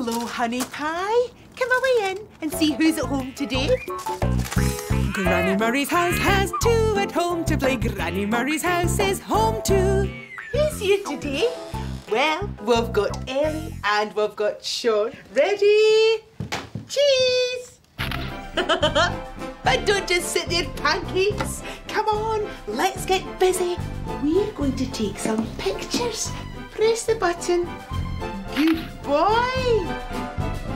Hello, honey pie. Come away in and see who's at home today. Granny Murray's house has two at home to play. Granny Murray's house is home too. Who's here today? Well, we've got Ellie and we've got Sean. Ready? Cheese! But don't just sit there, pancakes. Come on, let's get busy. We're going to take some pictures. Press the button. Good boy.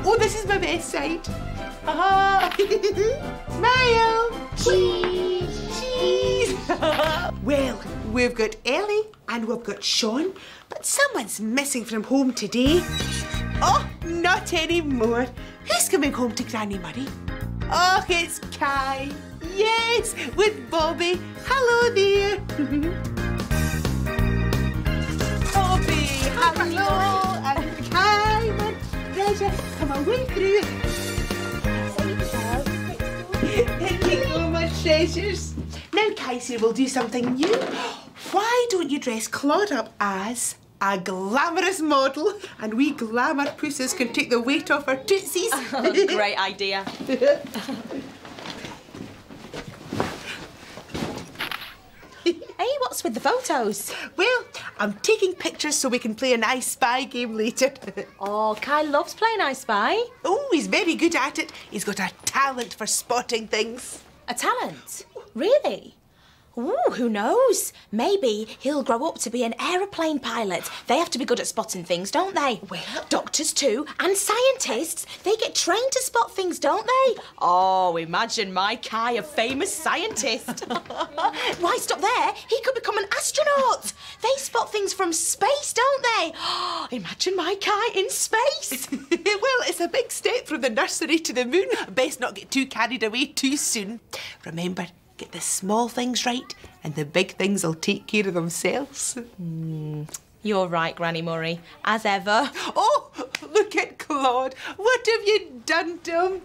Oh, this is my best side. Smile. Cheese. Cheese. Well, we've got Ellie and we've got Sean, but someone's missing from home today. Oh, not anymore. Who's coming home to Granny Murray? Oh, it's Kai. Yes, with Bobby. Hello there. Bobby, hello. And Kai, my pleasure. Come away through. Thank you so much, treasures. Now, Kaiser will do something new. Why don't you dress Claude up as a glamorous model, and we glamour pussies can take the weight off our tootsies? Oh, great idea. Hey, what's with the photos? Well, I'm taking pictures so we can play an I Spy game later. Oh, Kai loves playing I Spy. Oh, he's very good at it. He's got a talent for spotting things. A talent? Really? Ooh, who knows? Maybe he'll grow up to be an aeroplane pilot. They have to be good at spotting things, don't they? Well, doctors too, and scientists. They get trained to spot things, don't they? Oh, imagine my Kai, a famous scientist. Why, stop there. He could become an astronaut. They spot things from space, don't they? Imagine my Kai in space. Well, it's a big step from the nursery to the moon. Best not get too carried away too soon. Remember, get the small things right and the big things will take care of themselves. You're right, Granny Murray, as ever. Oh, look at Claude. What have you done to him?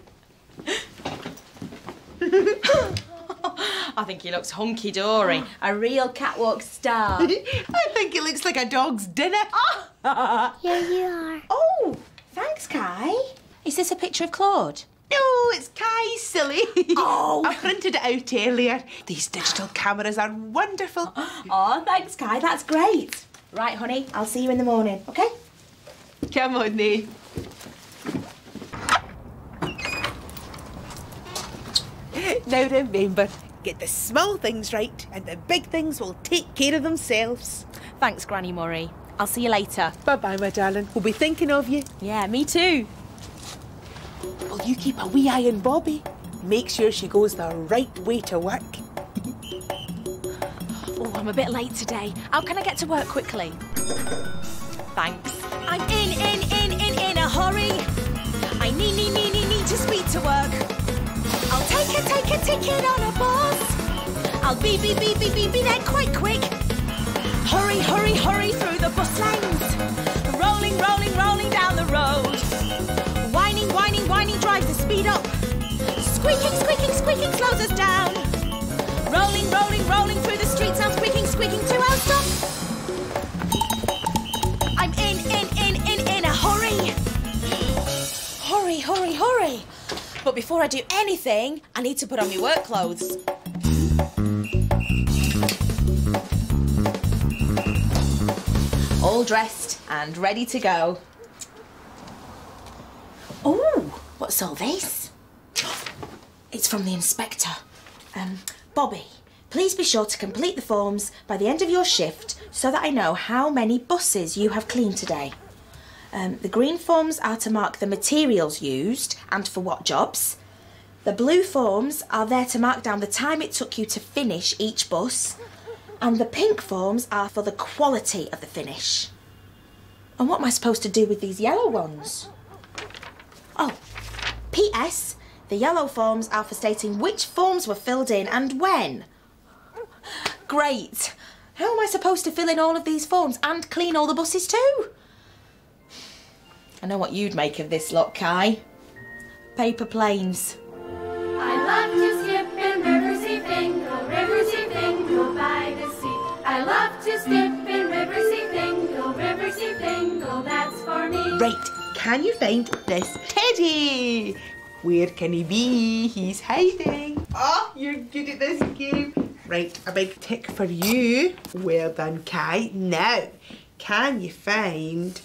I think he looks hunky-dory. A real catwalk star. I think it looks like a dog's dinner. Here you are. Oh, thanks, Kai. Is this a picture of Claude? No, it's Kai, silly. Oh. I printed it out earlier. These digital cameras are wonderful. Oh, thanks, Kai. That's great. Right, honey, I'll see you in the morning, OK? Come on, Nate. Now remember, get the small things right and the big things will take care of themselves. Thanks, Granny Murray. I'll see you later. Bye-bye, my darling. We'll be thinking of you. Yeah, me too. Will you keep a wee eye on Bobby? Make sure she goes the right way to work. Oh, I'm a bit late today. How can I get to work quickly? Thanks. I'm in a hurry. I need to speed to work. I'll take a ticket on a bus. I'll be there quite quick. Hurry through the bus lanes. Rolling down the road. Whining, drives the speed up. Squeaking slows us down. Rolling through the streets. I'm squeaking to our stop. I'm in a hurry. Hurry. But before I do anything, I need to put on my work clothes. All dressed and ready to go. Oh, what's all this? It's from the inspector. Bobby, please be sure to complete the forms by the end of your shift so that I know how many buses you have cleaned today. The green forms are to mark the materials used and for what jobs. The blue forms are there to mark down the time it took you to finish each bus. And the pink forms are for the quality of the finish. And what am I supposed to do with these yellow ones? Oh, P.S. The yellow forms are for stating which forms were filled in and when. Great. How am I supposed to fill in all of these forms and clean all the buses too? I know what you'd make of this lot, Kai. Paper planes. I love to skip in Riverseafingal by the sea. I love to skip in Riverseafingal, that's for me. Right, can you find this Teddy? Where can he be? He's hiding. Oh, you're good at this game. Right, a big tick for you. Well done, Kai. Now, can you find,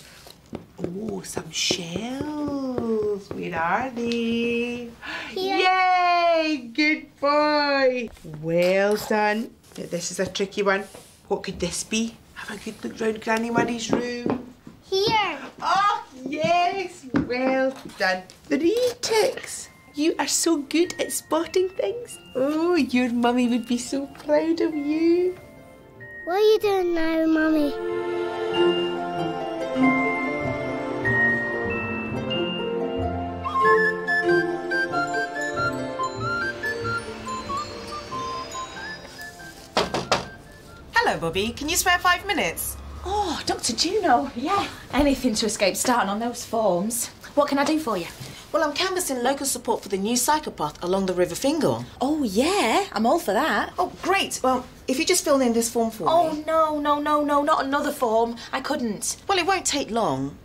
oh, some shells? Where are they? Here. Yay! Good boy. Well done. Now, this is a tricky one. What could this be? Have a good look round Granny Murray's room. Here. Oh, yes! Well done. 3 ticks. You are so good at spotting things. Oh, your mummy would be so proud of you. What are you doing now, Mummy? Hello, Bobby. Can you spare 5 minutes? Oh, Dr. Juno, yeah. Anything to escape starting on those forms. What can I do for you? Well, I'm canvassing local support for the new psychopath along the Riverseafingal. Oh, yeah, I'm all for that. Oh, great. Well, if you just fill in this form for Oh, me. no, not another form. I couldn't. Well, it won't take long.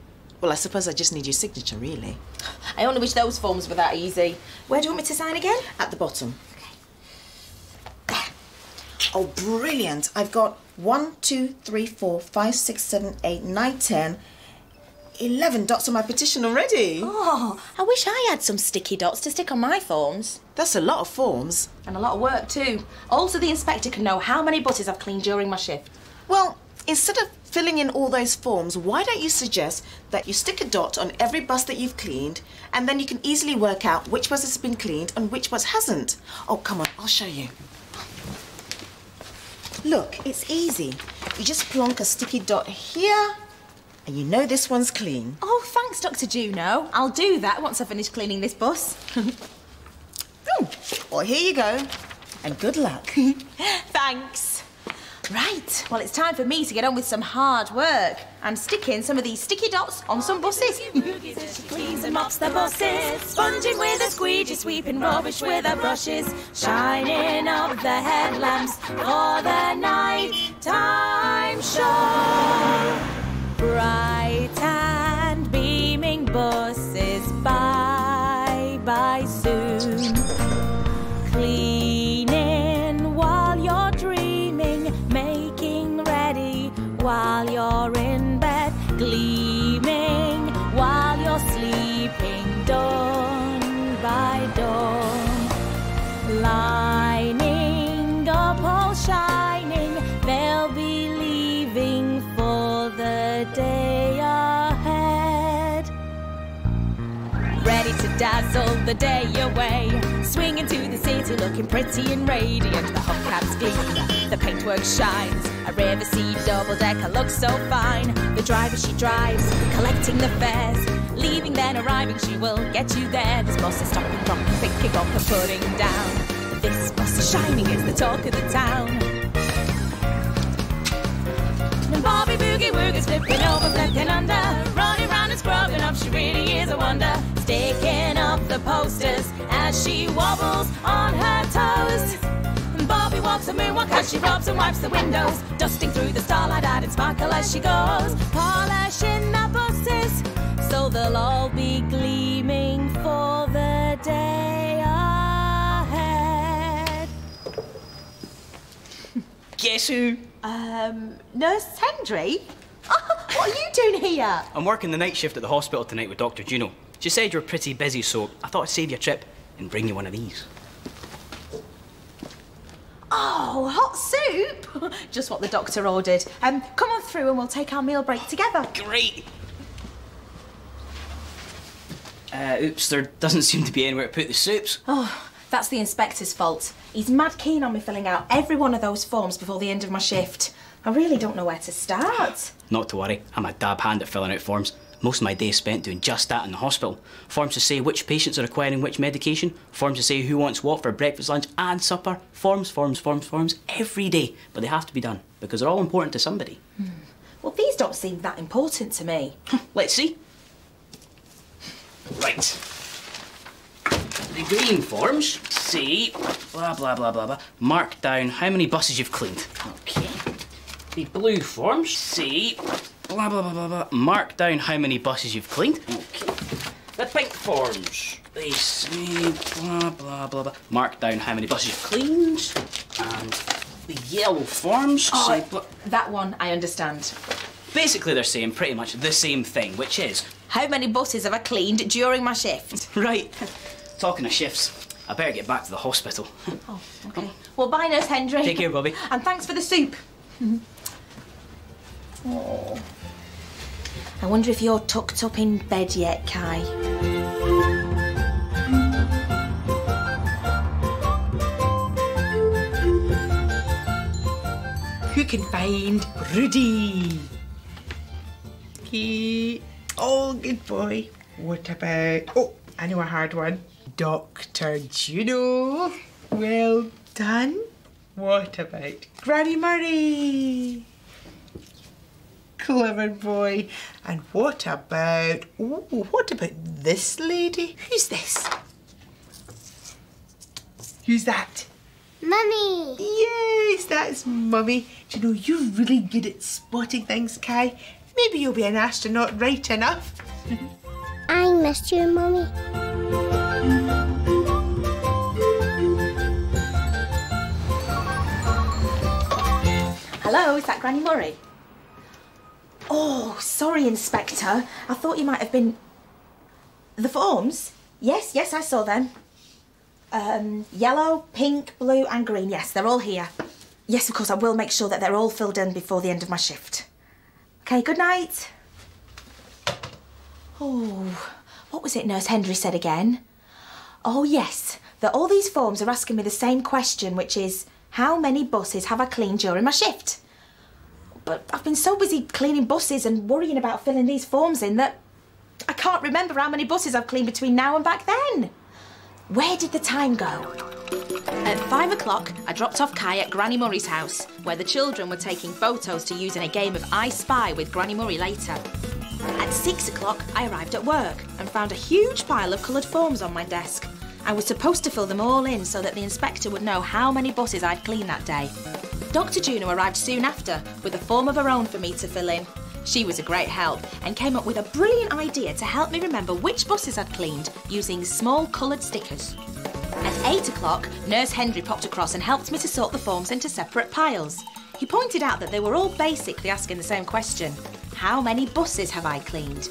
Well, I suppose I just need your signature, really. I only wish those forms were that easy. Where do you want me to sign again? At the bottom. Oh, brilliant. I've got 1, 2, 3, 4, 5, 6, 7, 8, 9, 10, 11 dots on my petition already. Oh, I wish I had some sticky dots to stick on my forms. That's a lot of forms. And a lot of work too. Also, the inspector can know how many buses I've cleaned during my shift. Well, instead of filling in all those forms, why don't you suggest that you stick a dot on every bus that you've cleaned, and then you can easily work out which bus has been cleaned and which bus hasn't. Oh, come on, I'll show you. Look, it's easy. You just plonk a sticky dot here, and you know this one's clean. Oh, thanks, Dr. Juno. I'll do that once I finish cleaning this bus. Oh, well, here you go, and good luck. Thanks. Right, well, it's time for me to get on with some hard work and stick in some of these sticky dots on some buses. She cleans and mops the buses, sponging with a squeegee, sweeping rubbish with her brushes, shining up the headlamps for the night time show. Bright and beaming buses, bye soon. Cleaning while you're dreaming, making ready while you're in bed, gleaming while you're sleeping, dawn by dawn, lining up all shining, they'll be leaving for the day ahead. Ready to dazzle the day away, swinging to the city looking pretty and radiant. The hubcaps gleam, the paintwork shines, a Riversea double-decker looks so fine. The driver she drives, collecting the fares, leaving then arriving, she will get you there. This bus is stopping, dropping, picking up and putting down. This bus is shining, it's the talk of the town. And Bobby Boogie Woogie's flipping over, flipping under, running round and scrubbing up, she really is a wonder. Sticking up the posters as she wobbles on her toes. And Bobby walks a moonwalk as she rubs and wipes the windows, dusting through the starlight added sparkle as she goes, polishing the buses so they'll all be gleaming for the day ahead. Guess who? Nurse Hendry? What are you doing here? I'm working the night shift at the hospital tonight with Dr. Juno. She said you were pretty busy, so I thought I'd save you a trip and bring you one of these. Oh, hot soup! Just what the doctor ordered. Come on through and we'll take our meal break together. Great! Oops, there doesn't seem to be anywhere to put the soups. Oh, that's the inspector's fault. He's mad keen on me filling out every one of those forms before the end of my shift. I really don't know where to start. Not to worry, I'm a dab hand at filling out forms. Most of my day is spent doing just that in the hospital. Forms to say which patients are requiring which medication, forms to say who wants what for breakfast, lunch and supper. Forms every day, but they have to be done because they're all important to somebody. Well, these don't seem that important to me. Let's see. Right. The green forms say blah blah blah blah blah. Mark down how many buses you've cleaned. Okay. The blue forms say blah blah blah blah blah. Mark down how many buses you've cleaned. Okay. The pink forms. They say blah, blah, blah, blah. Mark down how many buses you've cleaned. And the yellow forms say... That one I understand. Basically, they're saying pretty much the same thing, which is... How many buses have I cleaned during my shift? Right. Talking of shifts, I better get back to the hospital. Oh, OK. Well, bye, Nurse Hendry. Take care, Bobby. And thanks for the soup. Oh. I wonder if you're tucked up in bed yet, Kai. Who can find Rudy? He... Oh, good boy. What about... Oh, I know a hard one. Dr. Juno. Well done. What about Granny Murray? Clever boy. And what about... Oh, what about this lady? Who's this? Who's that? Mummy. Yes, that's Mummy. Do you know, you're really good at spotting things, Kai. Maybe you'll be an astronaut right enough. I missed you, Mummy. Hello, is that Granny Murray? Oh, sorry, Inspector. I thought you might have been... The forms? Yes, I saw them. Yellow, pink, blue and green. Yes, they're all here. Yes, of course, I will make sure that they're all filled in before the end of my shift. OK, good night. Oh, what was it Nurse Hendry said again? Oh, yes, that all these forms are asking me the same question, which is, how many buses have I cleaned during my shift? But I've been so busy cleaning buses and worrying about filling these forms in that I can't remember how many buses I've cleaned between now and back then. Where did the time go? At 5 o'clock, I dropped off Kai at Granny Murray's house, where the children were taking photos to use in a game of I Spy with Granny Murray later. At 6 o'clock, I arrived at work and found a huge pile of coloured forms on my desk. I was supposed to fill them all in so that the inspector would know how many buses I'd cleaned that day. Dr. Juno arrived soon after with a form of her own for me to fill in. She was a great help and came up with a brilliant idea to help me remember which buses I'd cleaned using small coloured stickers. At 8 o'clock, Nurse Hendry popped across and helped me to sort the forms into separate piles. He pointed out that they were all basically asking the same question. How many buses have I cleaned?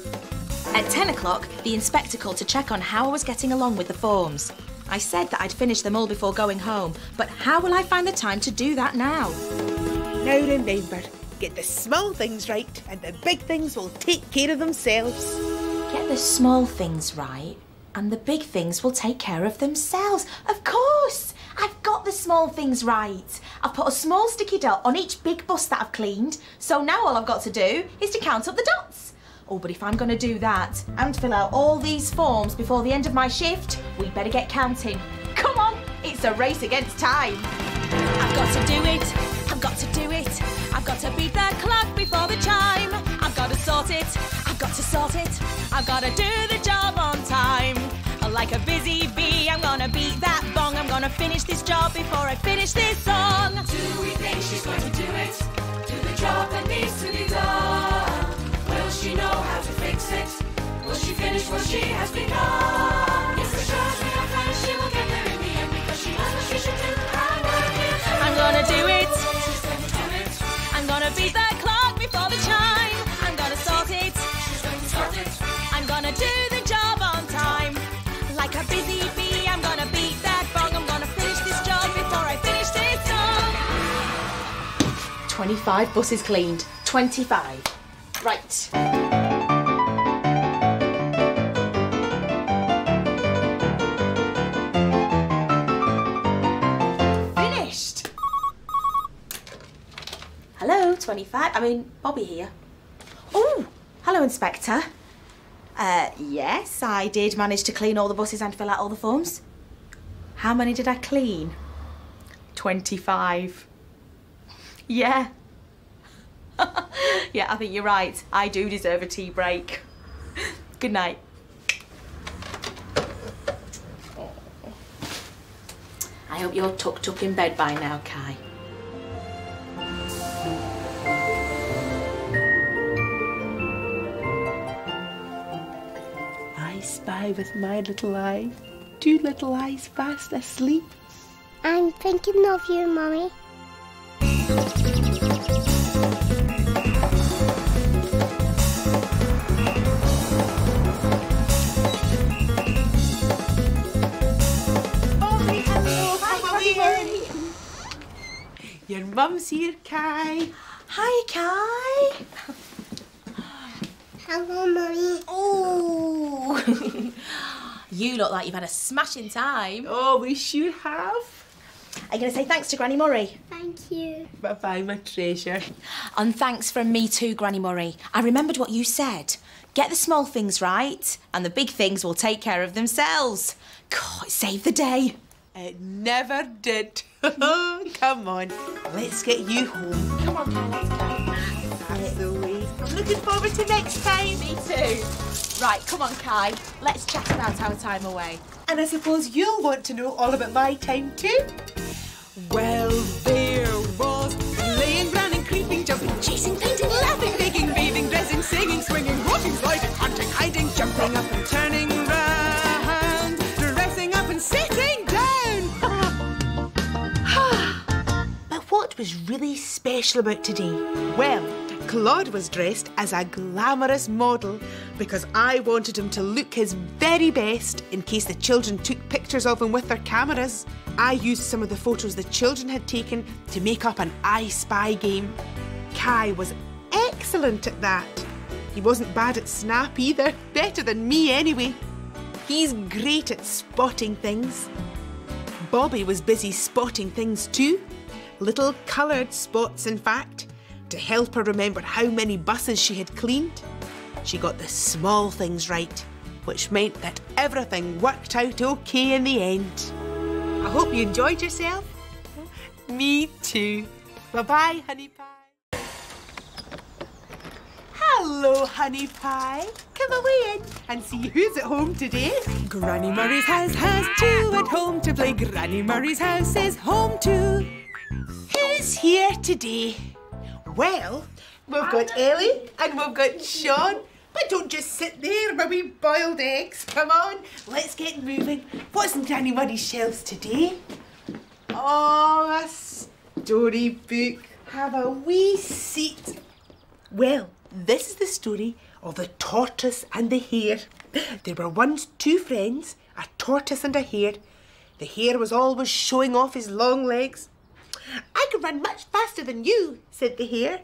At 10 o'clock, the inspector called to check on how I was getting along with the forms. I said that I'd finished them all before going home, but how will I find the time to do that now? Now remember, get the small things right and the big things will take care of themselves. Get the small things right and the big things will take care of themselves. Of course! I've got the small things right. I've put a small sticky dot on each big bus that I've cleaned, so now all I've got to do is to count up the dots. Oh, but if I'm going to do that and fill out all these forms before the end of my shift, we better get counting. Come on, it's a race against time. I've got to do it, I've got to do it. I've got to beat that clock before the chime. I've got to sort it, I've got to sort it. I've got to do the job on time. Like a busy bee, I'm gonna beat that bong. I'm gonna finish this job before I finish this song. Do we think she's going to do it? Do the job that needs to be done? Will she know how to fix it? Will she finish what she has begun? Yes, for sure, we are friends. She will get there in the end because she knows what she should do. I'm gonna do it. She's going to do it. I'm gonna beat that clock before the chime. I'm gonna sort it. She's going to sort it. I'm gonna do the job on time. Like a busy bee, I'm gonna beat that bong. I'm gonna finish this job before I finish this song. 25 buses cleaned. 25. Right. Finished. Hello, 25. Bobby here. Oh, hello, Inspector. Yes, I did manage to clean all the buses and fill out all the forms. How many did I clean? 25. Yeah. Yeah, I think you're right. I do deserve a tea break. Good night. I hope you're tucked up in bed by now, Kai. I I spy with my little eye 2 little eyes fast asleep. I'm thinking of you, Mummy. Bobby, hello. Hi, Mummy. Your mum's here, Kai. Hi, Kai. Hello, Mummy. Oh, you look like you've had a smashing time. Oh, we sure have. Are you going to say thanks to Granny Murray? Thank you. Bye-bye, my treasure. And thanks from me too, Granny Murray. I remembered what you said. Get the small things right, and the big things will take care of themselves. God, it saved the day. It never did. Come on, let's get you home. Come on, Kai, let's go. That's the way. I'm looking forward to next time. Me too. Right, come on, Kai. Let's chat about our time away. And I suppose you'll want to know all about my time too. Well, there was laying, running, creeping, jumping, chasing, painting, laughing, baking, bathing, dressing, singing, swinging, walking, sliding, hunting, hiding, jumping up and turning round, dressing up and sitting down. But what was really special about today? Well, Claude was dressed as a glamorous model because I wanted him to look his very best in case the children took pictures of him with their cameras. I used some of the photos the children had taken to make up an I Spy game. Kai was excellent at that. He wasn't bad at Snap either, better than me anyway. He's great at spotting things. Bobby was busy spotting things too. Little coloured spots, in fact, to help her remember how many buses she had cleaned. She got the small things right, which meant that everything worked out okay in the end. I hope you enjoyed yourself. Me too. Bye-bye, Honey Pie. Hello, Honey Pie. Come away in and see who's at home today. Granny Murray's house has 2 at home to play. Granny Murray's house is home too. Who's here today? Well, we've got Ellie and we've got Sean. But don't just sit there, my wee boiled eggs. Come on, let's get moving. What's in Granny Murray's shelves today? Oh, a storybook. Have a wee seat. Well, this is the story of the tortoise and the hare. There were once 2 friends, a tortoise and a hare. The hare was always showing off his long legs. I can run much faster than you, said the hare.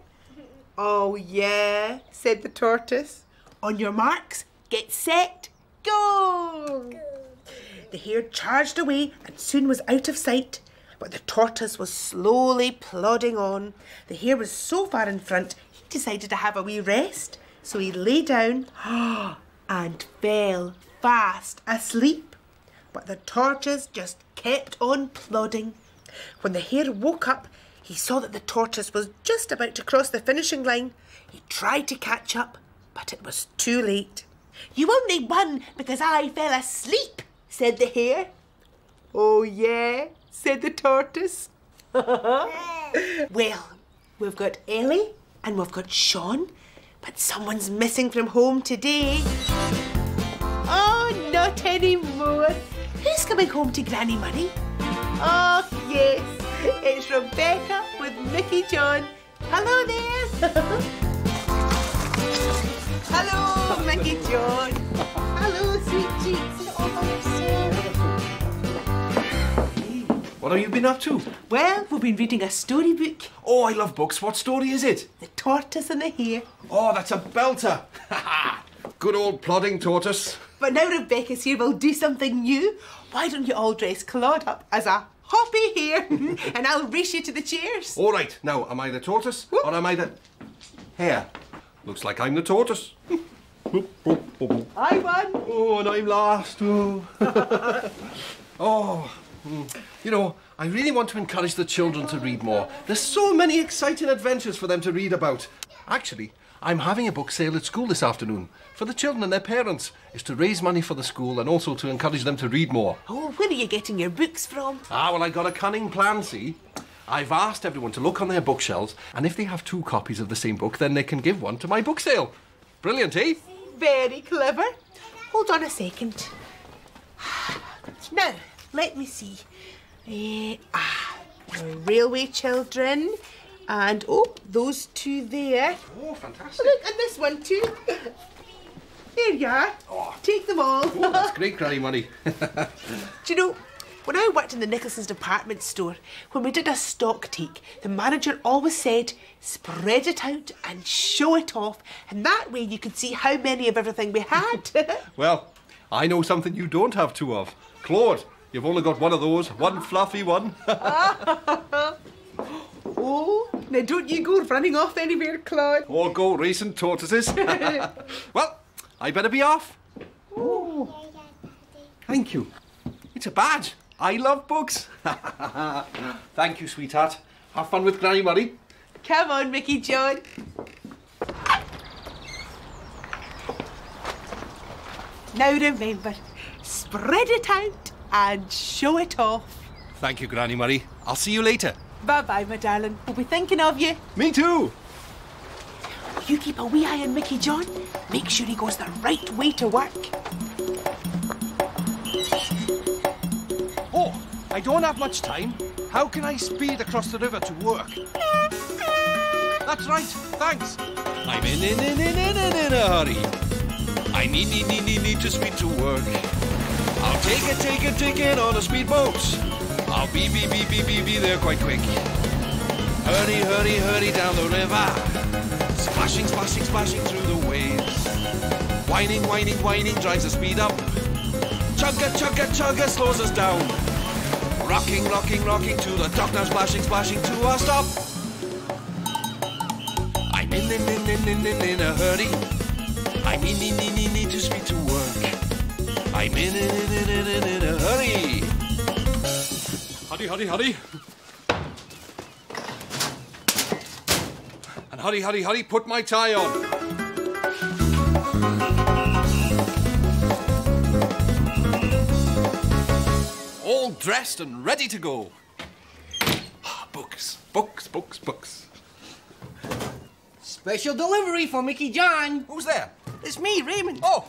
Oh, yeah, said the tortoise. On your marks, get set, go! The hare charged away and soon was out of sight, but the tortoise was slowly plodding on. The hare was so far in front, he decided to have a wee rest, so he lay down and fell fast asleep. But the tortoise just kept on plodding. When the hare woke up, he saw that the tortoise was just about to cross the finishing line. He tried to catch up, but it was too late. You only won because I fell asleep, said the hare. Oh, yeah, said the tortoise. Well, we've got Ellie and we've got Sean, but someone's missing from home today. Oh, not anymore. Who's coming home to Granny Murray? Oh, yes, it's Rebecca with Mickey John. Hello there. Hello, Mickey John. Hello, sweet cheeks. What have you been up to? Well, we've been reading a storybook. Oh, I love books. What story is it? The Tortoise and the Hare. Oh, that's a belter. Good old plodding tortoise. But now Rebecca's here, we'll do something new. Why don't you all dress Claude up as a hoppy hare and I'll race you to the chairs. All right. Now, am I the tortoise or am I the hare? Looks like I'm the tortoise. I won. Oh, and I'm last. Oh. You know, I really want to encourage the children to read more. There's so many exciting adventures for them to read about. Actually, I'm having a book sale at school this afternoon for the children and their parents. It's to raise money for the school and also to encourage them to read more. Oh, where are you getting your books from? Well, I got a cunning plan, see? I've asked everyone to look on their bookshelves, and if they have 2 copies of the same book, then they can give one to my book sale. Brilliant, eh? Very clever. hold on a second. Now, let me see. Railway children. And, oh, those two there. Oh, fantastic. Look, and this one too. There you are. Oh. Take them all. Oh, that's great, Granny Money. Do you know, when I worked in the Nicholson's department store, when we did a stock take, the manager always said, spread it out and show it off, and that way you could see how many of everything we had. Well, I know something you don't have two of. Claude, you've only got one of those, one fluffy one. Oh, now don't you go running off anywhere, Claude. Or go racing tortoises. Well, I better be off. Oh. Thank you. It's a badge. I love books. Thank you, sweetheart. Have fun with Granny Money. Come on, Mickey John. Now remember, spread it out and show it off. Thank you, Granny Money. I'll see you later. Bye-bye, my darling. We'll be thinking of you. Me too. You keep a wee eye on Mickey John. Make sure he goes the right way to work. Oh, I don't have much time. How can I speed across the river to work? That's right, thanks. I'm in a hurry. I need to speed to work. I'll take it on a speedboat. I'll be there quite quick. Hurry down the river. Splashing through the waves. Whining drives the speed up. Chugga slows us down. Rocking to the dock now, splashing to our stop. I'm in a hurry. I need to speed to work. I'm in a hurry. Hurry. And hurry, put my tie on. All dressed and ready to go. Books. Special delivery for Mickey John. Who's there? It's me, Raymond. Oh.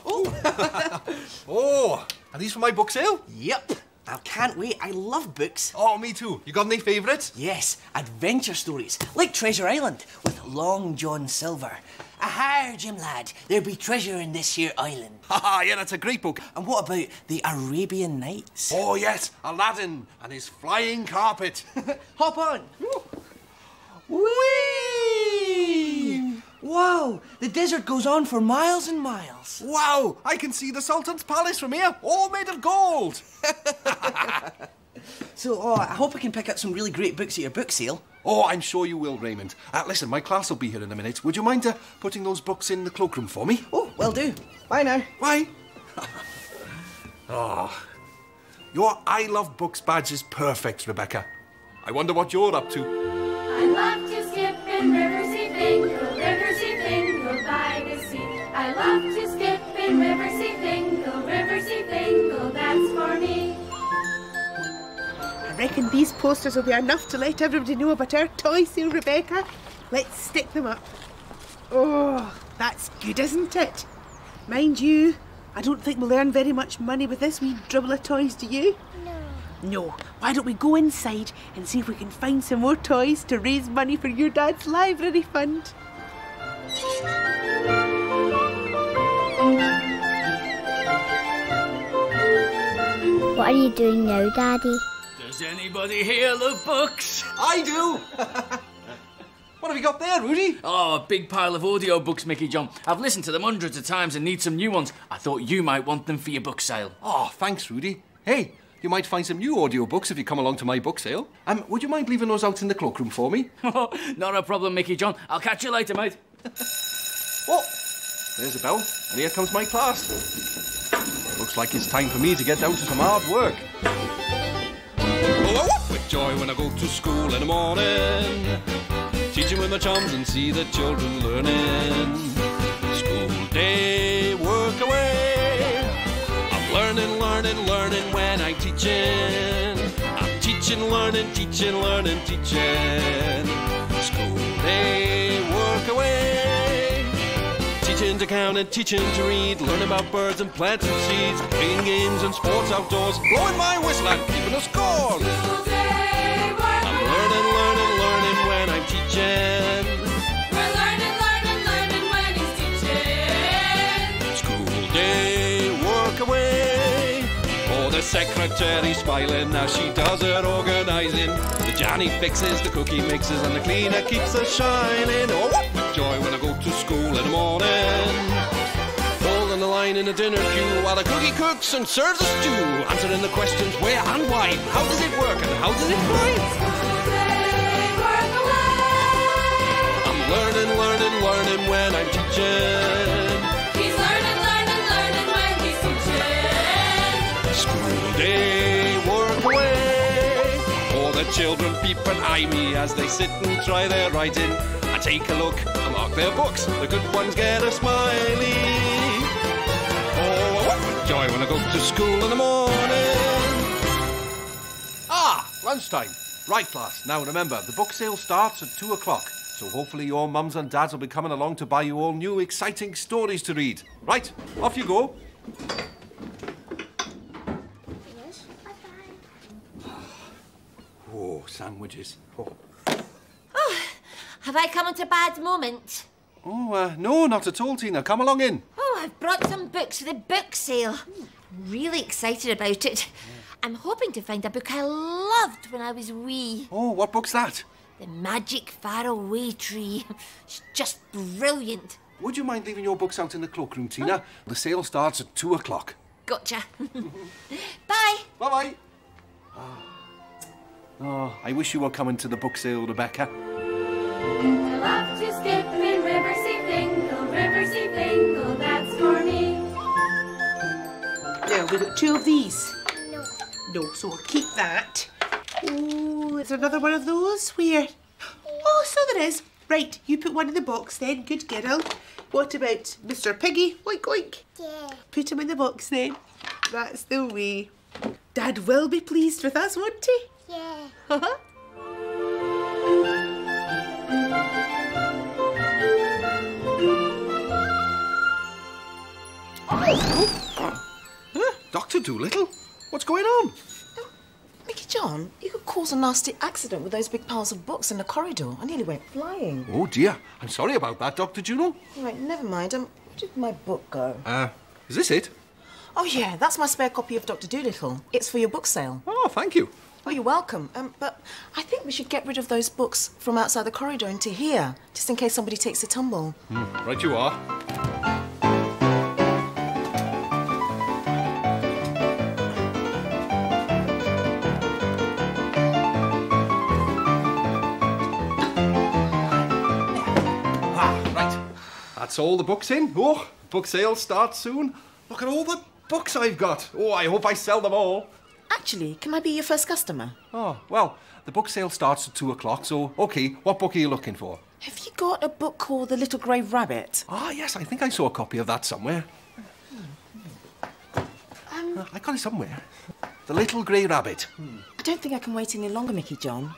Oh, are these for my book sale? Yep. I can't wait. I love books. Oh, me too. You got any favourites? Yes, adventure stories, like Treasure Island with Long John Silver. Aha, Jim lad, there'll be treasure in this here island. Haha, yeah, that's a great book. And what about the Arabian Nights? Oh, yes, Aladdin and his flying carpet. Hop on. Whee! Wow, the desert goes on for miles and miles. Wow, I can see the Sultan's palace from here, all made of gold. So, I hope I can pick up some really great books at your book sale. Oh, I'm sure you will, Raymond. Listen, my class will be here in a minute. Would you mind putting those books in the cloakroom for me? Oh, will do. Bye now. Why? Oh, your I Love Books badge is perfect, Rebecca. I wonder what you're up to. I love to skip in Riverseafingal by the sea. I love to skip in Riverseafingal, that's for me. I reckon these posters will be enough to let everybody know about our toy sale, Rebecca. Let's stick them up. Oh, that's good, isn't it? Mind you, I don't think we'll earn very much money with this wee dribble of toys, do you? No. Why don't we go inside and see if we can find some more toys to raise money for your dad's library fund? What are you doing now, Daddy? Does anybody here love books? I do. What have you got there, Rudy? Oh, a big pile of audio books, Mickey John. I've listened to them hundreds of times and need some new ones. I thought you might want them for your book sale. Oh, thanks, Rudy. Hey, you might find some new audiobooks if you come along to my book sale. Would you mind leaving those out in the cloakroom for me? Not a problem, Mickey John. I'll catch you later, mate. Oh, there's a bell, and here comes my class. Looks like it's time for me to get down to some hard work. Oh, I walk with joy when I go to school in the morning. Teaching with my chums and see the children learning. School day, work away. I'm learning when I'm teaching. I'm teaching, learning. School day, work away. Teaching to count and teaching to read, learn about birds and plants and seeds, playing games and sports outdoors, blowing my whistle and keeping a score. I'm learning when I'm teaching. We're learning when he's teaching. School day, work away. Oh, the secretary's smiling as she does her organising. The Johnny fixes, the cookie mixes, and the cleaner keeps us shining. Oh, what a joy when I go to school in the morning. Holding the line in the dinner queue while the cookie cooks and serves the stew. Answering the questions where and why. How does it work and how does it fly? I'm learning when I'm teaching. He's learning when he's teaching. School day, work away. Oh, the children peep and eye me as they sit and try their writing. I take a look and mark their books. The good ones get a smiley. Oh, what a joy when I go to school in the morning. Ah, lunchtime. Right, class. Now remember, the book sale starts at 2 o'clock. So hopefully your mums and dads will be coming along to buy you all new exciting stories to read. Right, off you go. Oh, sandwiches. Oh. Have I come at a bad moment? Oh, no, not at all, Tina. Come along in. Oh, I've brought some books for the book sale. I'm really excited about it. I'm hoping to find a book I loved when I was wee. Oh, what book's that? The Magic Faraway Tree. It's just brilliant. Would you mind leaving your books out in the cloakroom, Tina? The sale starts at 2 o'clock. Gotcha. Bye. Bye-bye. Oh, I wish you were coming to the book sale, Rebecca. I love to skip in Riverseafingal, that's for me. Now, we've got 2 of these. No, so we'll keep that. Oh, is there another one of those? Where? Oh, so there is. Right, you put one in the box then. Good girl. What about Mr. Piggy? Oink, oink. Yeah. Put him in the box then. That's the way. Dad will be pleased with us, won't he? Yeah. Dr. Dolittle? What's going on? Mickey John, you could cause a nasty accident with those big piles of books in the corridor. I nearly went flying. Oh, dear. I'm sorry about that, Dr. Juno. Right, never mind. Where did my book go? Is this it? Oh, yeah, that's my spare copy of Dr. Dolittle. It's for your book sale. Oh, thank you. Oh, you're welcome. But I think we should get rid of those books from outside the corridor into here, just in case somebody takes a tumble. Right you are. That's all the books in. Oh, book sale starts soon. Look at all the books I've got. Oh, I hope I sell them all. Actually, can I be your first customer? Oh, well, the book sale starts at 2 o'clock, so, OK, what book are you looking for? Have you got a book called The Little Grey Rabbit? Ah, yes, I think I saw a copy of that somewhere. I got it somewhere. The Little Grey Rabbit. I don't think I can wait any longer, Mickey John.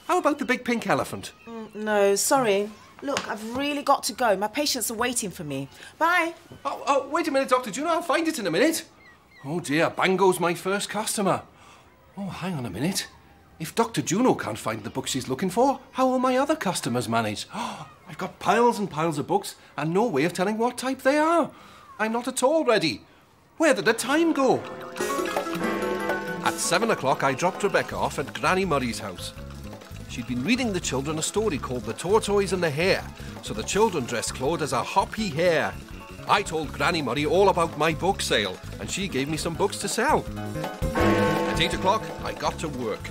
How about the Big Pink Elephant? No, sorry. Look, I've really got to go. My patients are waiting for me. Bye. Oh, wait a minute, Dr. Juno. I'll find it in a minute. Oh, dear. Bang goes my first customer. Oh, hang on a minute. If Dr. Juno can't find the book she's looking for, how will my other customers manage? Oh, I've got piles and piles of books and no way of telling what type they are. I'm not at all ready. Where did the time go? At 7 o'clock, I dropped Rebecca off at Granny Murray's house. She'd been reading the children a story called The Tortoise and the Hare, so the children dressed Claude as a hoppy hare. I told Granny Murray all about my book sale, and she gave me some books to sell. At 8 o'clock, I got to work.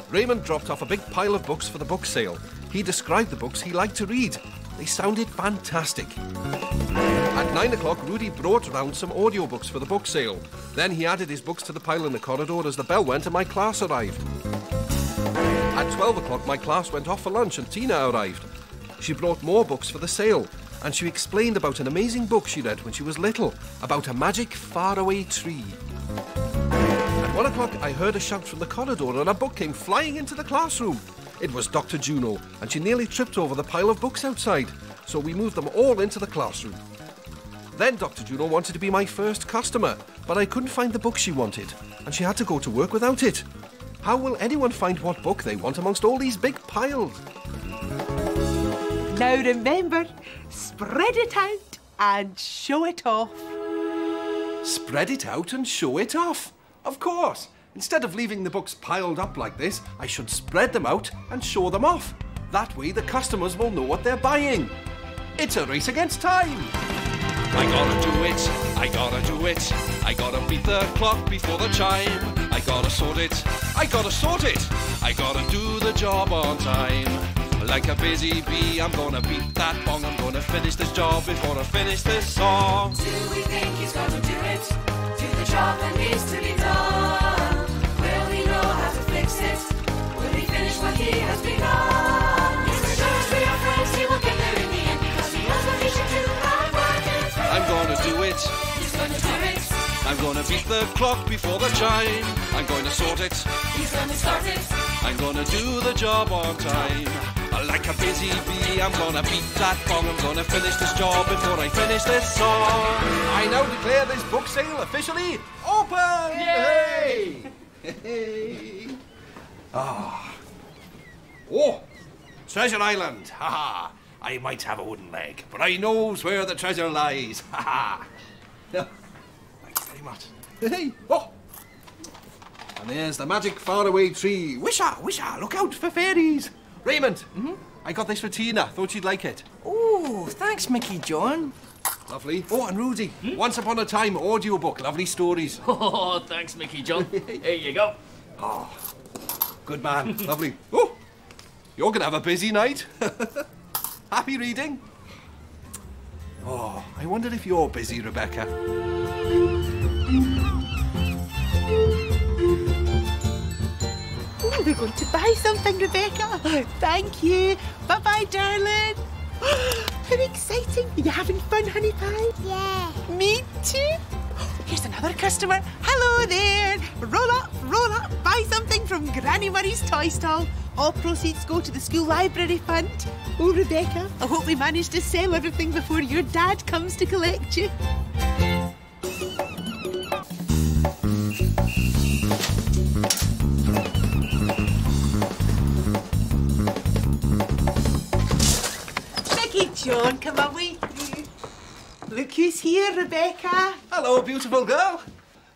Raymond dropped off a big pile of books for the book sale. He described the books he liked to read. They sounded fantastic. At 9 o'clock, Rudy brought round some audiobooks for the book sale. Then he added his books to the pile in the corridor as the bell went and my class arrived. At 12 o'clock, my class went off for lunch and Tina arrived. She brought more books for the sale, and she explained about an amazing book she read when she was little, about a magic faraway tree. At 1 o'clock, I heard a shout from the corridor and a book came flying into the classroom. It was Dr. Juno, and she nearly tripped over the pile of books outside, so we moved them all into the classroom. Then Dr. Juno wanted to be my first customer, but I couldn't find the book she wanted, and she had to go to work without it. How will anyone find what book they want amongst all these big piles? Now remember, spread it out and show it off. Spread it out and show it off. Of course. Instead of leaving the books piled up like this, I should spread them out and show them off. That way the customers will know what they're buying. It's a race against time. I gotta do it, I gotta do it. I gotta beat the clock before the chime. I gotta sort it, I gotta sort it. I gotta do the job on time. Like a busy bee, I'm gonna beat that bong. I'm gonna finish this job before I finish this song. Do we think he's gonna do it? Do the job that needs to be done? Will he know how to fix it? Will he finish what he has begun? Yes, we're sure we are friends, he will get there in the end, because he knows what he should do and work it through. I'm gonna do it, He's gonna do it, I'm gonna beat the clock before the chime. I'm going to sort it, he's gonna start it. I'm gonna do the job on time. Like a busy bee, I'm gonna beat that bong. I'm gonna finish this job before I finish this song. I now declare this book sale officially open! Yay! Hey! Ah. Oh, Treasure Island. Ha ha. I might have a wooden leg, but I knows where the treasure lies. Ha ha. Thanks very much. Hey! Oh! And there's the magic faraway tree. Wisha, wisha, look out for fairies. Raymond, I got this for Tina. Thought she'd like it. Oh, thanks, Mickey John. Lovely. Oh, and Rudy, Once Upon a Time audiobook. Lovely stories. Oh, thanks, Mickey John. Here you go. Oh, good man. Lovely. Oh, you're going to have a busy night. Happy reading? Oh, I wondered if you're busy, Rebecca. Oh, we're going to buy something, Rebecca. Thank you. Bye-bye, darling. How exciting. Are you having fun, honey pie? Yeah. Me too. Here's another customer. Hello there. Roll up, buy something from Granny Murray's toy stall. All proceeds go to the school library fund. Oh, Rebecca, I hope we manage to sell everything before your dad comes to collect you. Mickey John, come away through. Look who's here, Rebecca. Hello, beautiful girl.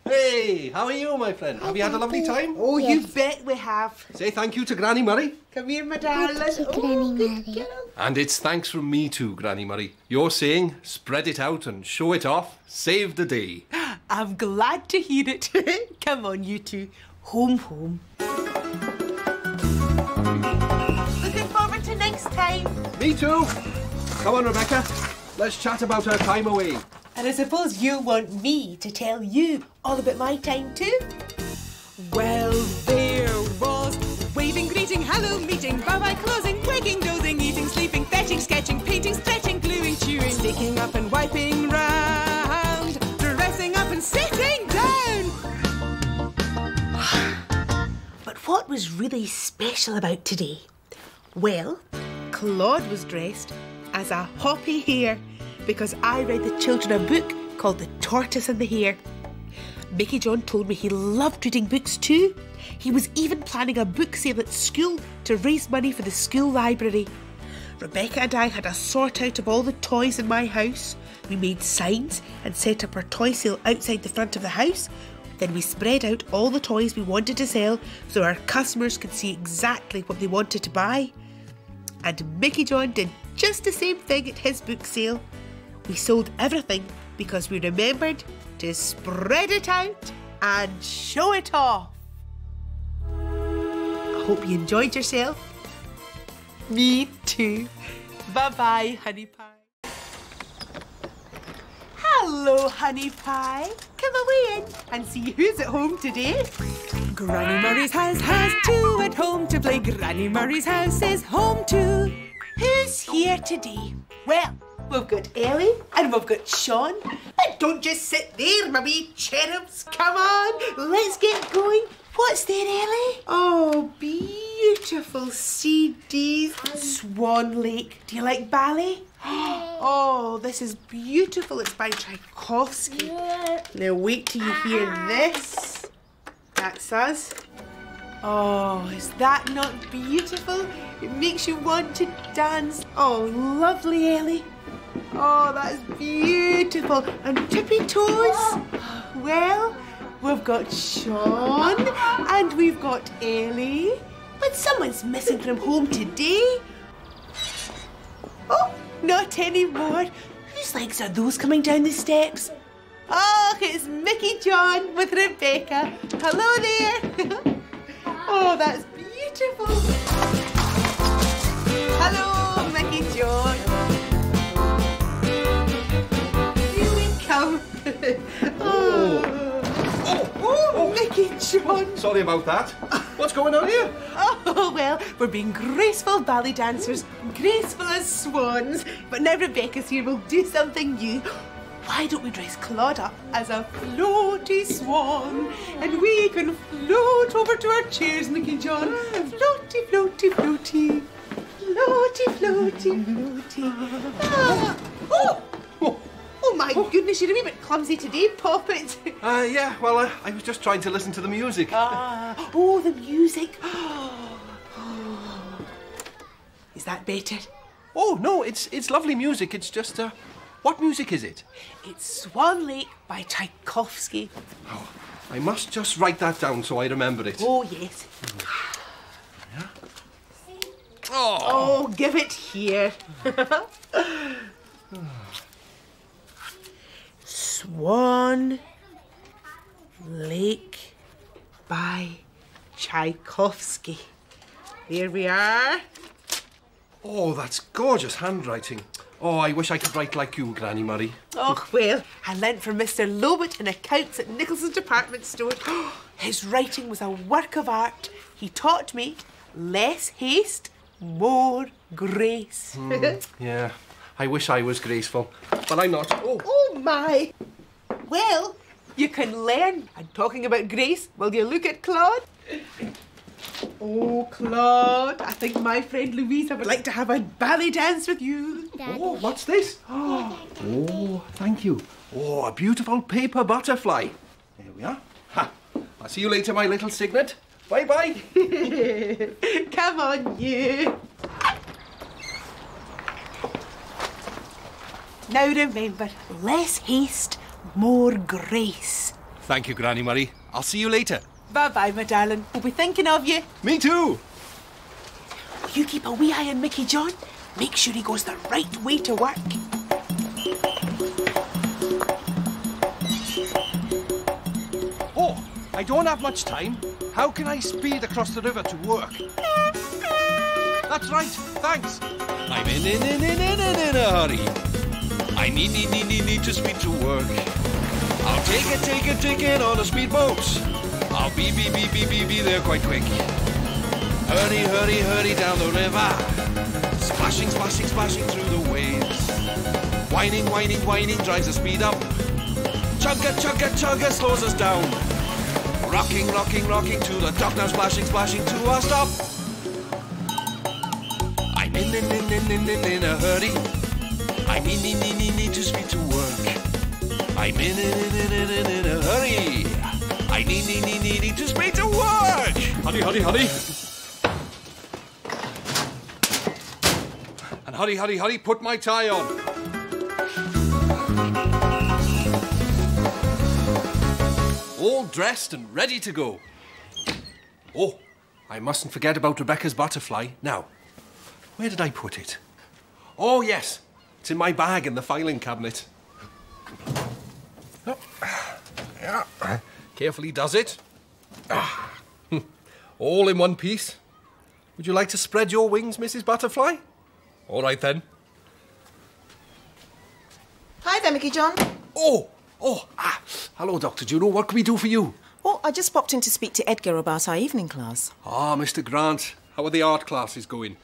Hey, how are you, my friend? Have you had a lovely time? Oh, you bet we have. Say thank you to Granny Murray. Come here, my darling. Thank you, Granny Murray. And it's thanks from me too, Granny Murray. You're saying, spread it out and show it off, saved the day. I'm glad to hear it. Come on, you two. Home, home. Looking forward to next time. Me too. Come on, Rebecca. Let's chat about our time away. And I suppose you want me to tell you all about my time too? Well, there was waving, greeting, hello, meeting, bye-bye, closing, waking, dozing, eating, sleeping, fetching, sketching, painting, stretching, gluing, chewing, sticking up and wiping round, dressing up and sitting down. But what was really special about today? Well, Claude was dressed as a hoppy hare because I read the children a book called The Tortoise and the Hare. Mickey John told me he loved reading books too. He was even planning a book sale at school to raise money for the school library. Rebecca and I had a sort out of all the toys in my house. We made signs and set up our toy sale outside the front of the house. Then we spread out all the toys we wanted to sell so our customers could see exactly what they wanted to buy. And Mickey John did just the same thing at his book sale. We sold everything because we remembered to spread it out and show it off. I hope you enjoyed yourself. Me too. Bye-bye, honey pie. Hello, honey pie. Come away in and see who's at home today. Granny Murray's house has two at home to play. Granny Murray's house is home too. Who's here today? Well, we've got Ellie and we've got Sean. But don't just sit there, my wee cherubs. Come on, let's get going. What's there, Ellie? Oh, be beautiful CDs. Swan Lake. Do you like ballet? Oh, this is beautiful. It's by Tchaikovsky. Now wait till you hear this. That's us. Oh, is that not beautiful? It makes you want to dance. Oh, lovely, Ellie. Oh, that's beautiful. And tippy toes. Well, we've got Sean and we've got Ellie. But someone's missing from home today. Oh, not anymore. Whose legs are those coming down the steps? Oh, it's Mickey John with Rebecca. Hello there. Oh, that's beautiful. Hello, Mickey John. Here we come. Oh, Mickey John. Sorry about that. What's going on here? Oh, well, we're being graceful ballet dancers, graceful as swans. But now Rebecca's here, we'll do something new. Why don't we dress Claude up as a floaty swan and we can float over to our chairs, Mickey John. Floaty, floaty, floaty. Floaty, floaty, floaty. Ah. Oh my goodness, you're a wee bit clumsy today, Poppet. Yeah, well, I was just trying to listen to the music. Oh, the music. Is that better? Oh, no, it's lovely music. It's just, what music is it? It's Swan Lake by Tchaikovsky. Oh, I must just write that down so I remember it. Oh, yes. Yeah. Oh, give it here. Swan Lake by Tchaikovsky. Here we are. Oh, that's gorgeous handwriting. Oh, I wish I could write like you, Granny Murray. Oh, well, I learnt from Mr. Lobet in accounts at Nicholson's department store. His writing was a work of art. He taught me less haste, more grace. Yeah, I wish I was graceful, but I'm not. Oh, my. Well, you can learn. And talking about grace, will you look at Claude? Oh, Claude, I think my friend Louisa would like to have a ballet dance with you. Daddy. Oh, what's this? Oh, thank you. Oh, a beautiful paper butterfly. There we are. Ha. I'll see you later, my little Signet. Bye-bye. Come on, you. Now remember, less haste, more grace. Thank you, Granny Murray. I'll see you later. Bye-bye, my darling. We'll be thinking of you. Me too. Will you keep a wee eye on Mickey John? Make sure he goes the right way to work. Oh, I don't have much time. How can I speed across the river to work? That's right, thanks. I'm in a hurry. I need to speed to work. I'll take it on a speedboat. I'll be there quite quick. Hurry down the river. Splashing through the waves. Whining drives the speed up. Chugga slows us down. Rocking to the dock now, splashing to our stop. I'm in a hurry. I need to speed to work. I'm in a hurry. I need to speed to work. Hurry. And hurry, put my tie on. All dressed and ready to go. Oh, I mustn't forget about Rebecca's butterfly. Now, where did I put it? Oh, yes. It's in my bag in the filing cabinet. Oh, yeah. Carefully does it. All in one piece. Would you like to spread your wings, Mrs. Butterfly? All right, then. Hi there, Mickey John. Hello, Dr. Juno. What can we do for you? Oh, I just popped in to speak to Edgar about our evening class. Mr. Grant. How are the art classes going?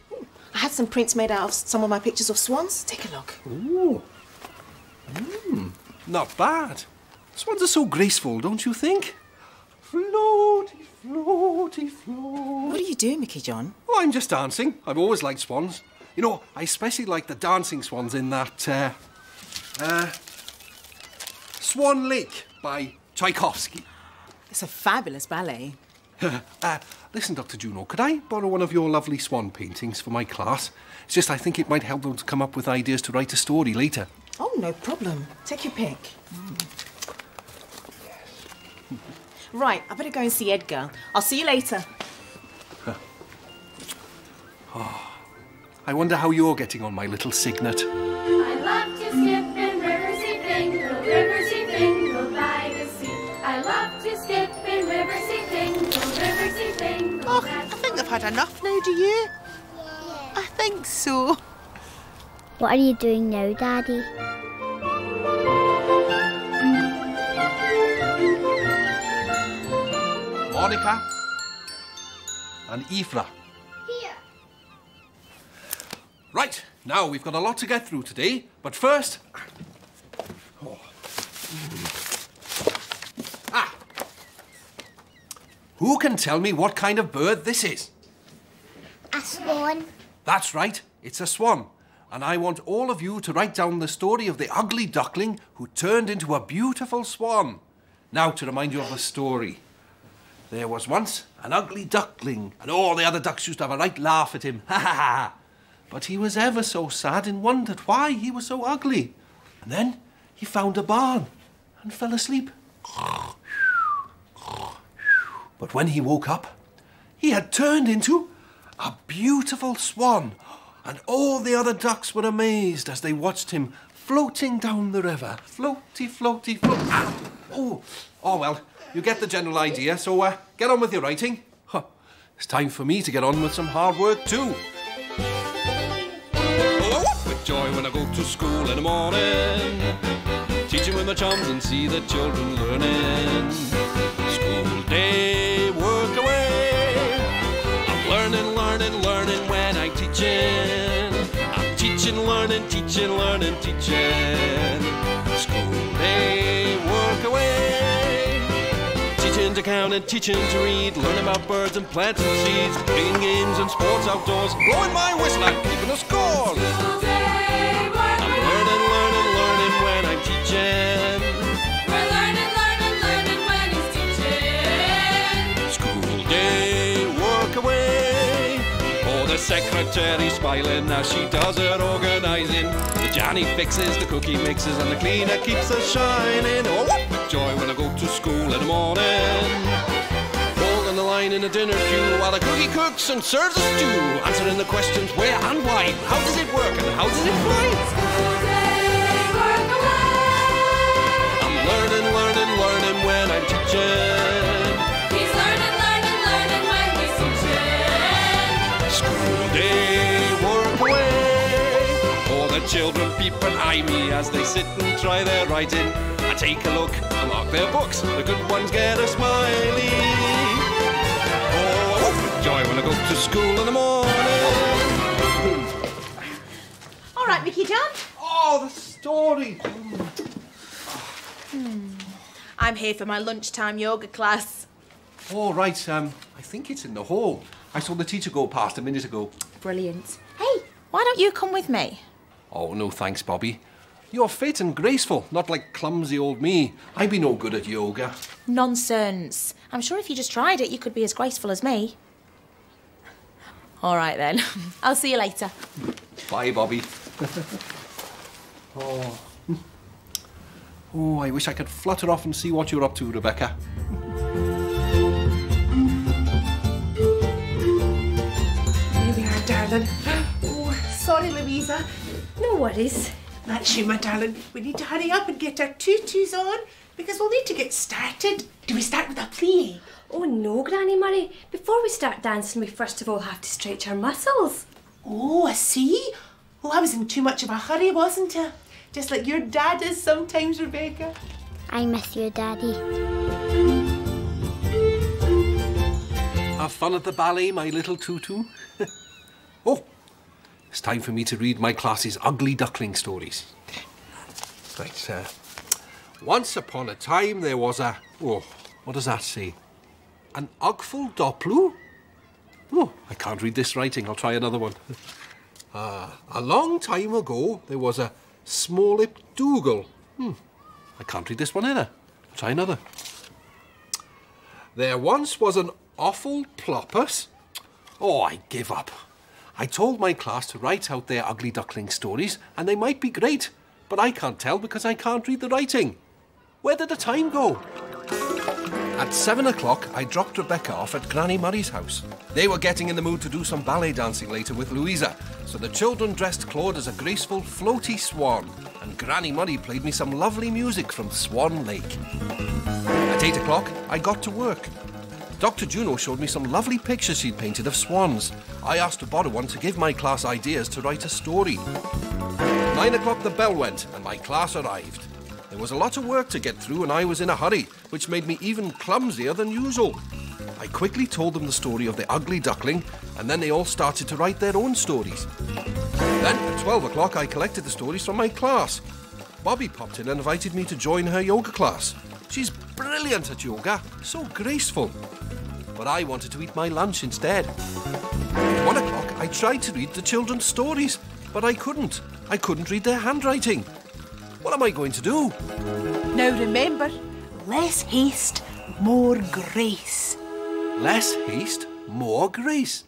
I had some prints made out of some of my pictures of swans. Take a look. Ooh. Not bad. Swans are so graceful, don't you think? Floaty, floaty, float. What are you doing, Mickey John? Oh, I'm just dancing. I've always liked swans. You know, I especially like the dancing swans in that, Swan Lake by Tchaikovsky. It's a fabulous ballet. Listen, Dr. Juno, could I borrow one of your lovely swan paintings for my class? It's just I think it might help them to come up with ideas to write a story later. Oh, no problem. Take your pick. Right, I better go and see Edgar. I'll see you later. Oh, I wonder how you're getting on, my little Signet. I love to skip in Riverseafingal, Riverseafingal by the sea. I love to skip in Riverseafingal, Riverseafingal. Oh, I think I've had enough now, do you? I think so. What are you doing now, Daddy? Monica and Ephra. Here. Right, now we've got a lot to get through today, but first... Who can tell me what kind of bird this is? A swan. That's right, it's a swan. And I want all of you to write down the story of the ugly duckling who turned into a beautiful swan. Now, to remind you of the story. There was once an ugly duckling, and all the other ducks used to have a right laugh at him. Ha ha ha! But he was ever so sad and wondered why he was so ugly. And then he found a barn and fell asleep. But when he woke up, he had turned into a beautiful swan. And all the other ducks were amazed as they watched him floating down the river. Floaty, floaty, float. Ah! Oh, well, you get the general idea, so get on with your writing. Huh. It's time for me to get on with some hard work too. Oh, with joy when I go to school in the morning, teaching with my chums and see the children learning. School day, work away. I'm learning, learning, learning when I'm teaching. I'm teaching, learning, teaching, learning, teaching. School day, work away. Teaching to count and teaching to read. Learn about birds and plants and seeds. Playing games and sports outdoors. Blowing my whistle, I'm keeping a score. School day, work I'm learning, learning, learning when I'm teaching. We're learning, learning, learning when he's teaching. School day, work away. Oh, the secretary's smiling as she does her organising. The Johnny fixes, the cookie mixes, and the cleaner keeps us shining. Oh, what with joy when I go to school in the morning. Holding the line in the dinner queue while the cookie cooks and serves a stew. Answering the questions where and why. How does it work and how does it fly? School day, work away. I'm learning, learning, learning when I'm teaching. He's learning, learning, learning when he's teaching. School day, work away. All the children peep and eye me as they sit and try their writing. I take a look and mark their books. The good ones get a smiley. Oh, with joy when I go to school in the morning. All right, Mickey John. Oh, the story. I'm here for my lunchtime yoga class. Oh, right, I think it's in the hall. I saw the teacher go past a minute ago. Brilliant. Hey, why don't you come with me? Oh, no thanks, Bobby. You're fit and graceful, not like clumsy old me. I'd be no good at yoga. Nonsense. I'm sure if you just tried it, you could be as graceful as me. All right, then. I'll see you later. Bye, Bobby. Oh. Oh, I wish I could flutter off and see what you're up to, Rebecca. Here we are, darling. Oh, sorry, Louisa. No worries. That's you, my darling. We need to hurry up and get our tutus on because we'll need to get started. Do we start with a play? Oh no, Granny Murray. Before we start dancing, we first of all have to stretch our muscles. Oh, I see. Oh, I was in too much of a hurry, wasn't I? Just like your dad is sometimes, Rebecca. I miss you, Daddy. Have fun at the ballet, my little tutu. Oh, it's time for me to read my class's ugly duckling stories. Right, once upon a time there was a... Oh, what does that say? An ogful dopplu? Oh, I can't read this writing. I'll try another one. A long time ago, there was a small-lipped dougal. I can't read this one either. I'll try another. There once was an awful ploppus. Oh, I give up. I told my class to write out their ugly duckling stories, and they might be great, but I can't tell because I can't read the writing. Where did the time go? At 7 o'clock, I dropped Rebecca off at Granny Murray's house. They were getting in the mood to do some ballet dancing later with Louisa, so the children dressed Claude as a graceful, floaty swan, and Granny Murray played me some lovely music from Swan Lake. At 8 o'clock, I got to work. Dr. Juno showed me some lovely pictures she'd painted of swans. I asked to borrow one to give my class ideas to write a story. 9 o'clock the bell went and my class arrived. There was a lot of work to get through and I was in a hurry, which made me even clumsier than usual. I quickly told them the story of the ugly duckling and then they all started to write their own stories. Then at 12 o'clock I collected the stories from my class. Bobby popped in and invited me to join her yoga class. She's brilliant at yoga, so graceful. But I wanted to eat my lunch instead. At 1 o'clock, I tried to read the children's stories, but I couldn't. I couldn't read their handwriting. What am I going to do? Now remember, less haste, more grace. Less haste, more grace.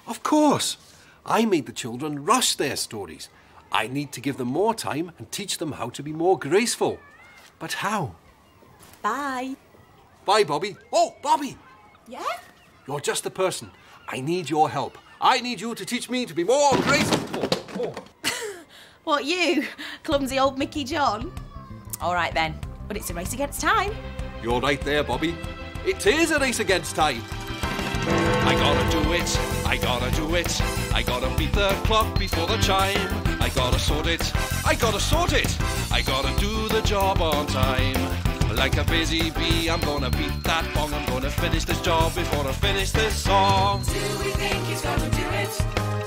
Of course. I made the children rush their stories. I need to give them more time and teach them how to be more graceful. But how? Bye. Bye, Bobby. Oh, Bobby! Yeah? You're just the person. I need your help. I need you to teach me to be more graceful. Oh. What, you? Clumsy old Mickey John? All right, then. But it's a race against time. You're right there, Bobby. It is a race against time. I gotta do it, I gotta do it. I gotta beat the clock before the chime. I gotta sort it, I gotta sort it. I gotta do the job on time. Like a busy bee, I'm gonna beat that bong. I'm gonna finish this job before I finish this song. Do we think he's gonna do it?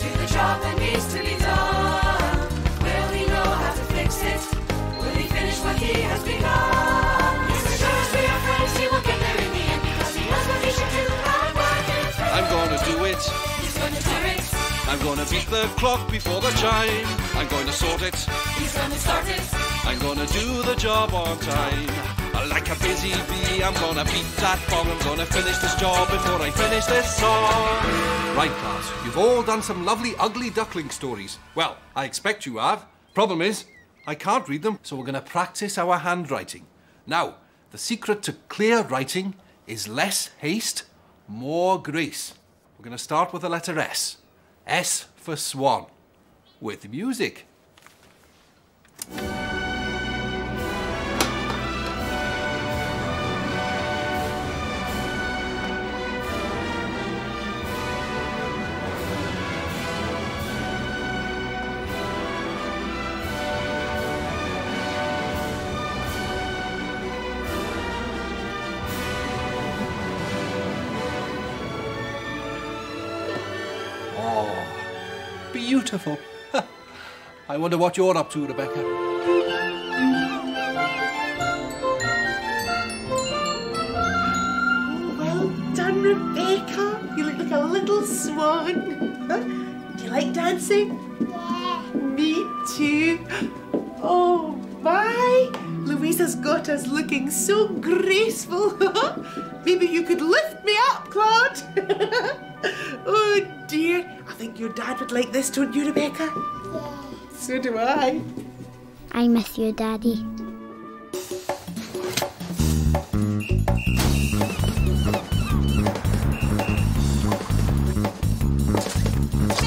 Do the job that needs to be done? Will he know how to fix it? Will he finish what he has begun? Yes, as sure as we are friends, he will get there in the end because he knows what he should do and work it through. I'm gonna do it, He's gonna do it. I'm gonna beat the clock before the chime. I'm going to sort it, He's gonna start it. I'm gonna do the job on time. Like a busy bee, I'm gonna beat that bong. I'm gonna finish this job before I finish this song. Right, class. You've all done some lovely ugly duckling stories. Well, I expect you have. Problem is, I can't read them, so we're going to practice our handwriting. Now, the secret to clear writing is less haste, more grace. We're going to start with the letter S. S for swan. With music. Beautiful. I wonder what you're up to, Rebecca. Well done, Rebecca. You look like a little swan. Do you like dancing? Yeah. Me too. Oh my! Louisa's got us looking so graceful. Maybe you could lift me up, Claude. Oh dear. I think your dad would like this, don't you, Rebecca? Yeah. So do I. I miss you, Daddy.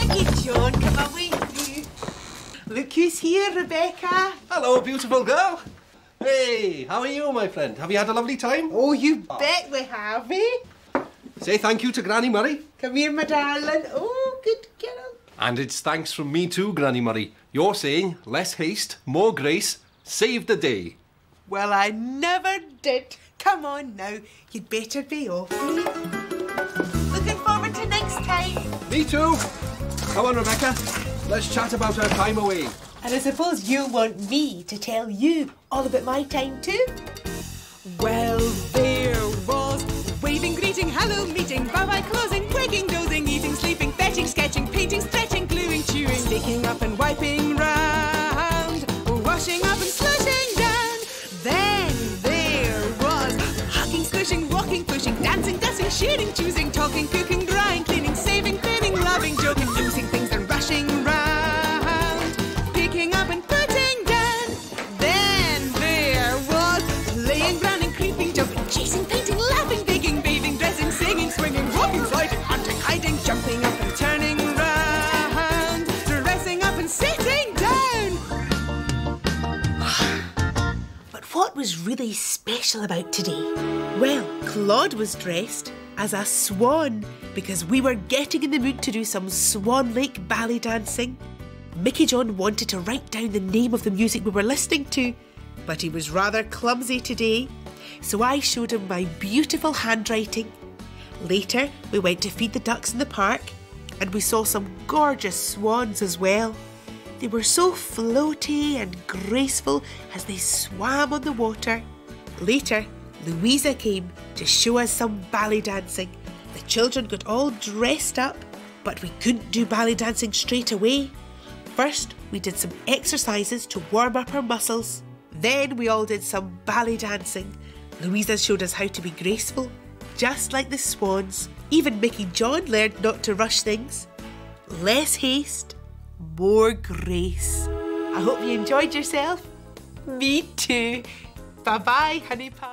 Mickey John, come away with you. Look who's here, Rebecca. Hello, beautiful girl. Hey, how are you, my friend? Have you had a lovely time? Oh, you bet we have, eh? Say thank you to Granny Murray. Come here, my darling. Oh, good girl. And it's thanks from me too, Granny Murray. You're saying less haste, more grace, save the day. Well, I never did. Come on now, you'd better be off. Looking forward to next time. Me too. Come on, Rebecca. Let's chat about our time away. And I suppose you want me to tell you all about my time too? Well, there was waving, greeting, hello, pushing, walking, pushing, dancing, dusting, shooting, choosing, talking, cooking, drying, cleaning, saving, cleaning, loving, joking, losing things and rushing round, picking up and putting down. Then there was playing, running, creeping, jumping, chasing, painting, laughing, digging, bathing, dressing, singing, swinging, walking, sliding, hunting, hiding, jumping up and turning round, dressing up and sitting down. But what was really special about today? Well, Claude was dressed as a swan because we were getting in the mood to do some Swan Lake ballet dancing. Mickey John wanted to write down the name of the music we were listening to, but he was rather clumsy today, so I showed him my beautiful handwriting. Later, we went to feed the ducks in the park, and we saw some gorgeous swans as well. They were so floaty and graceful as they swam on the water. Later, Louisa came to show us some ballet dancing. The children got all dressed up, but we couldn't do ballet dancing straight away. First, we did some exercises to warm up our muscles. Then we all did some ballet dancing. Louisa showed us how to be graceful, just like the swans. Even Mickey John learned not to rush things. Less haste, more grace. I hope you enjoyed yourself. Me too. Bye-bye, honey pie.